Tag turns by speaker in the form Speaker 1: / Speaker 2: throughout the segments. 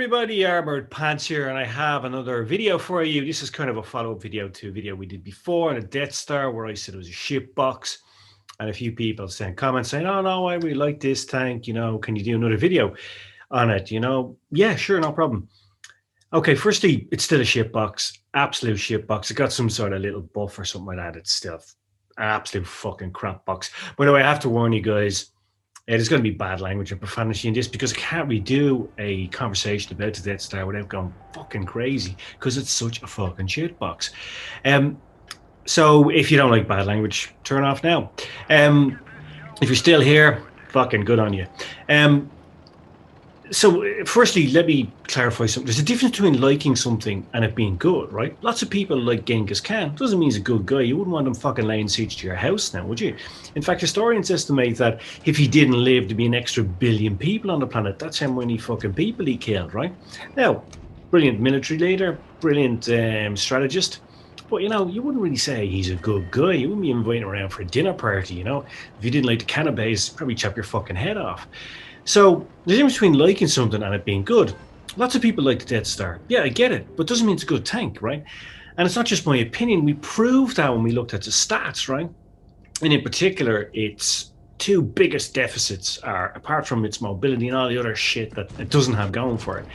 Speaker 1: everybody, Armored Pants here, and I have another video for you. This is kind of a follow-up video to a video we did before on the Death Star, where I said it was a shit box, and a few people sent comments saying, "Oh no, I really like this tank. You know, can you do another video on it? You know, yeah, sure, no problem." Okay, firstly, it's still a shit box, absolute shit box. It got some sort of little buff or something like that. It's still an absolute fucking crap box. By the way, I have to warn you guys. There's going to be bad language and profanity in this because I can't redo a conversation about the Death Star without going fucking crazy because it's such a fucking shit box. So if you don't like bad language, turn off now. If you're still here, fucking good on you. So firstly, let me clarify something. There's a difference between liking something and it being good, right? Lots of people like Genghis Khan. Doesn't mean he's a good guy. You wouldn't want him fucking laying siege to your house now, would you? In fact, historians estimate that if he didn't live, there'd be an extra billion people on the planet. That's how many fucking people he killed, right? Now, brilliant military leader, brilliant strategist. But, you know, you wouldn't really say he's a good guy. You wouldn't be inviting him around for a dinner party, you know? If you didn't like the cannabis, probably chop your fucking head off. So the difference between liking something and it being good. Lots of people like the Death Star. Yeah, I get it, but it doesn't mean it's a good tank, right? And it's not just my opinion. We proved that when we looked at the stats, right? And in particular, its two biggest deficits are, apart from its mobility and all the other shit that it doesn't have going for it,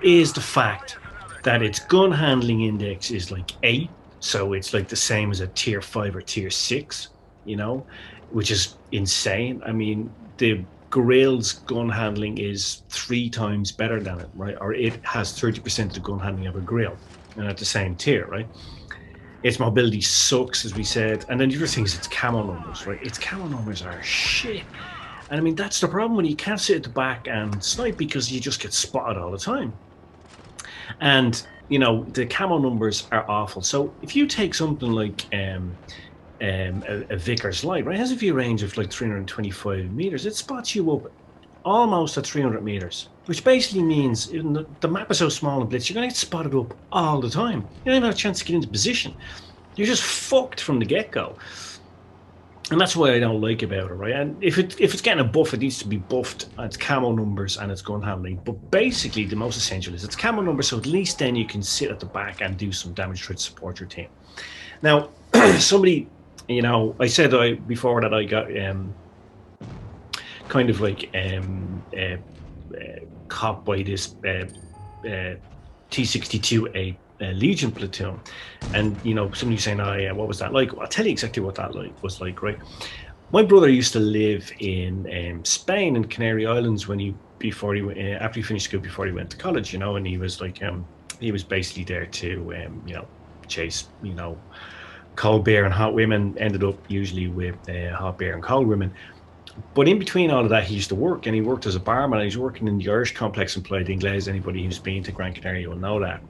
Speaker 1: is the fact that its gun handling index is like 8. So it's like the same as a tier 5 or tier 6, you know, which is insane. I mean, the Gorill's gun handling is 3 times better than it, right? Or it has 30% of the gun handling of a Grill, and at the same tier, right? Its mobility sucks, as we said. And then the other thing is its camo numbers, right? Its camo numbers are shit. And I mean, that's the problem when you can't sit at the back and snipe because you just get spotted all the time. And, you know, the camo numbers are awful. So if you take something like a Vickers Light, right? It has a view range of like 325 meters. It spots you up almost at 300 meters, which basically means the map is so small in Blitz, you're going to get spotted up all the time. You don't even have a chance to get into position. You're just fucked from the get-go. And that's what I don't like about it, right? And if it's getting a buff, it needs to be buffed at its camo numbers and its gun handling. But basically, the most essential is its camo numbers, so at least then you can sit at the back and do some damage to support your team. Now, somebody... You know, I said before that I got kind of like caught by this T-62A Legion platoon, and you know, somebody saying, "Oh yeah, what was that like?" Well, I'll tell you exactly what that was like. Right, my brother used to live in Spain in Canary Islands when after he finished school, before he went to college. You know, and he was like he was basically there to you know, chase, you know, cold beer and hot women. Ended up usually with hot beer and cold women. But in between all of that, he used to work, and he worked as a barman. And he's working in the Irish complex in Playa de Ingles. Anybody who's been to Gran Canaria will know that.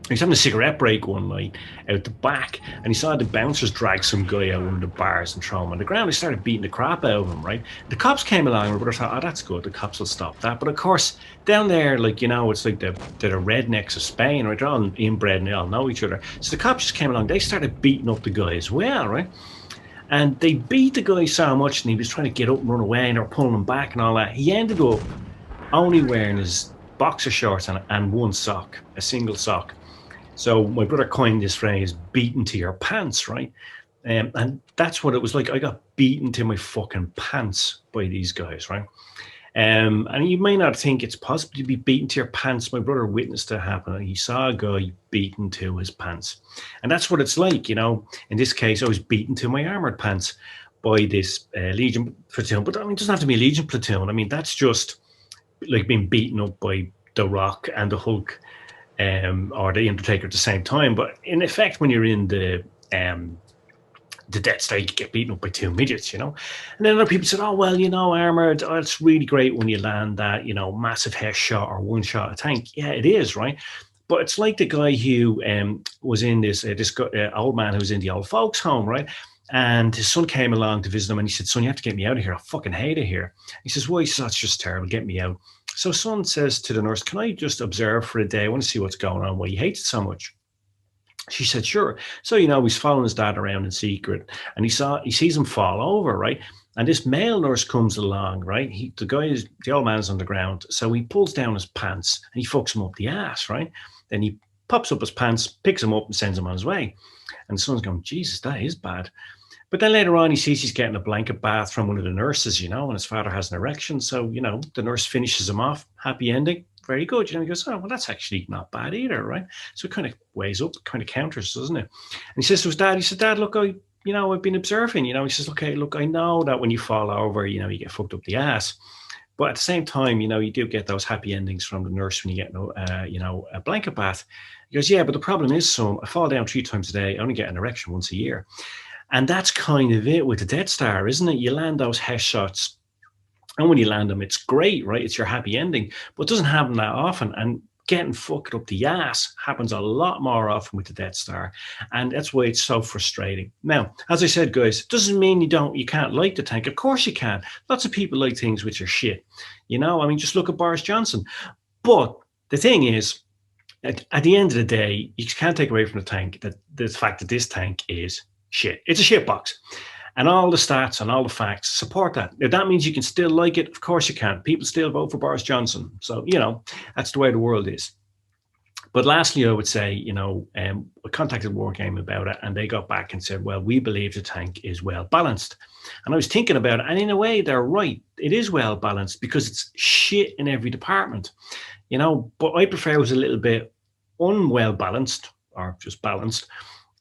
Speaker 1: He was having a cigarette break one night out the back, and he saw the bouncers drag some guy out of one of the bars and throw him on the ground. They started beating the crap out of him, right? The cops came along, and my brother thought, "Oh, that's good. The cops will stop that." But of course, down there, like, you know, it's like they're rednecks of Spain, right? They're all inbred and they all know each other. So the cops just came along. They started beating up the guy as well, right? And they beat the guy so much, and he was trying to get up and run away, and they were pulling him back and all that. He ended up only wearing his boxer shorts and one sock, a single sock. So my brother coined this phrase, "beaten to your pants," right? And that's what it was like. I got beaten to my fucking pants by these guys, right? And you may not think it's possible to be beaten to your pants. My brother witnessed it happen. He saw a guy beaten to his pants. And that's what it's like, you know. In this case, I was beaten to my armored pants by this Legion platoon. But I mean, it doesn't have to be a Legion platoon. I mean, that's just like being beaten up by the Rock and the Hulk, or the Undertaker at the same time. But in effect, when you're in the Death Star, you get beaten up by 2 midgets, you know. And then other people said, "Oh, well, you know, Armored, it's really great when you land that, you know, massive headshot or one shot a tank." Yeah, it is, right? But it's like the guy who was in this old man who was in the old folks home, right? And his son came along to visit him, and he said, "Son, you have to get me out of here. I fucking hate it here." He says, "Why?" He says, "That's just terrible. Get me out." So son says to the nurse, "Can I just observe for a day? I want to see what's going on, why he hates it so much." She said, sure. So, he's following his dad around in secret, and he sees him fall over, right? And this male nurse comes along, right? The old man's on the ground. So he pulls down his pants and he fucks him up the ass, right? Then he pops up his pants, picks him up and sends him on his way. And the son's going, Jesus, that is bad. But then later on, he sees he's getting a blanket bath from one of the nurses, and his father has an erection. So, the nurse finishes him off. Happy ending. Very good. He goes, oh, well, that's actually not bad either, right? So it kind of weighs up, kind of counters, doesn't it? And he says to his dad, Dad, look, I've been observing, he says, okay, look, I know that when you fall over, you get fucked up the ass. But at the same time, you do get those happy endings from the nurse when you get, a blanket bath. He goes, yeah, but the problem is, son, I fall down 3 times a day. I only get an erection once a year. And that's kind of it with the Death Star, isn't it? You land those headshots, and when you land them, it's great, right? It's your happy ending, but it doesn't happen that often. And getting fucked up the ass happens a lot more often with the Death Star, and that's why it's so frustrating. Now, as I said, guys, it doesn't mean you can't like the tank. Of course you can. Lots of people like things which are shit. Just look at Boris Johnson. But the thing is, at the end of the day, you can't take away from the tank that the fact that this tank is shit. It's a shit box. And all the stats and all the facts support that. If that means you can still like it, of course you can. People still vote for Boris Johnson. So, that's the way the world is. But lastly, I would say, I contacted Wargame about it, and they got back and said, well, we believe the tank is well balanced. And I was thinking about it, and in a way, they're right. It is well balanced because it's shit in every department, but I prefer it was a little bit unwell balanced or just balanced.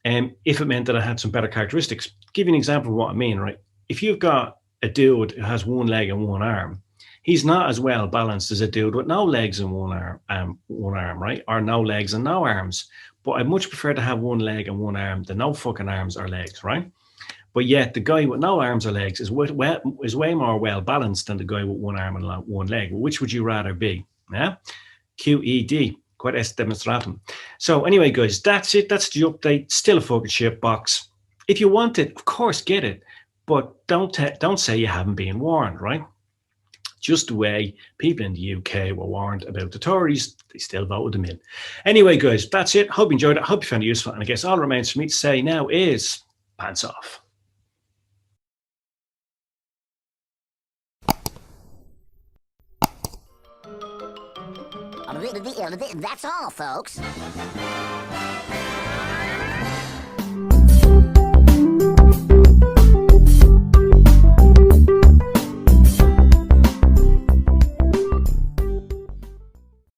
Speaker 1: If it meant that I had some better characteristics. Give you an example of what I mean, right? If you've got a dude who has one leg and one arm, he's not as well balanced as a dude with no legs and one arm, right? Or no legs and no arms. But I much prefer to have one leg and one arm than no fucking arms or legs, right? But yet the guy with no arms or legs is way more well balanced than the guy with one arm and one leg. Which would you rather be? Yeah, QED. Quite demonstratum. So anyway, guys, that's it. That's the update. Still a fucking shit box. If you want it, of course, get it. But don't say you haven't been warned, right? Just the way people in the UK were warned about the Tories, they still voted them in. Anyway, guys, that's it. Hope you enjoyed it. Hope you found it useful. And I guess all that remains for me to say now is pants off.
Speaker 2: That's all, folks.